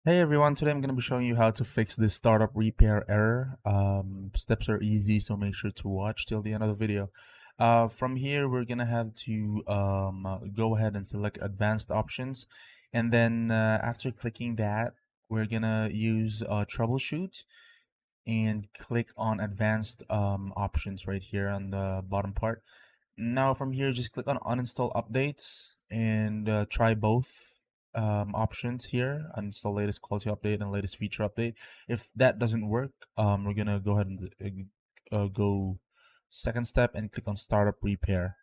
Hey everyone, today I'm going to be showing you how to fix this startup repair error. Steps are easy, so make sure to watch till the end of the video. From here, we're going to have to go ahead and select advanced options. And then after clicking that, we're going to use troubleshoot and click on advanced options right here on the bottom part. Now from here, just click on uninstall updates and try both options here: uninstall latest quality update and latest feature update. If that doesn't work, we're gonna go ahead and go second step and click on startup repair.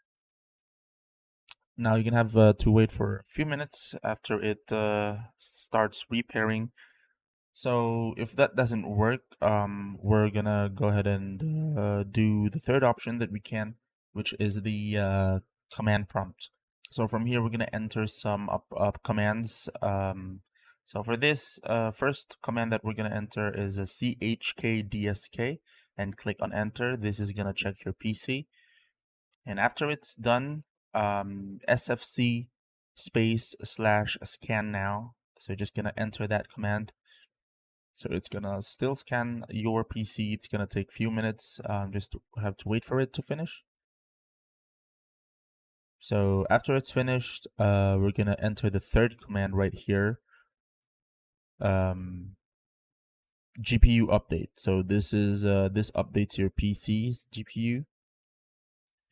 Now you can have to wait for a few minutes after it starts repairing. So if that doesn't work, we're gonna go ahead and do the third option that we can, which is the command prompt. So from here, we're gonna enter some up commands. So for this first command that we're gonna enter is a chkdsk, and click on enter. This is gonna check your PC, and after it's done, sfc space / scan now. So just gonna enter that command. So it's gonna still scan your PC. It's gonna take a few minutes. Just have to wait for it to finish. So after it's finished, we're gonna enter the third command right here. GPU update. So this updates your PC's GPU.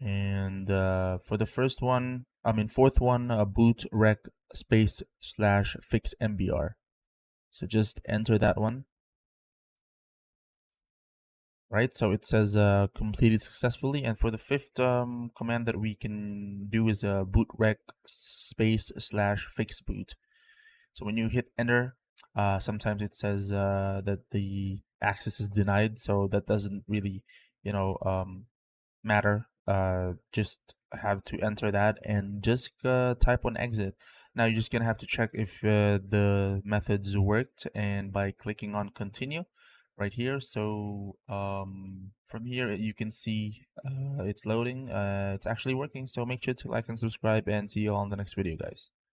And for the fourth one, boot rec space / fix MBR. So just enter that one. Right, so it says completed successfully. And for the fifth command that we can do is boot rec space / fix boot. So when you hit enter, sometimes it says that the access is denied. So that doesn't really, matter. Just have to enter that and just type on exit. Now you're just gonna have to check if the methods worked, and by clicking on continue right here. So from here you can see it's loading. It's actually working. So make sure to like and subscribe, and see you all in the next video, guys.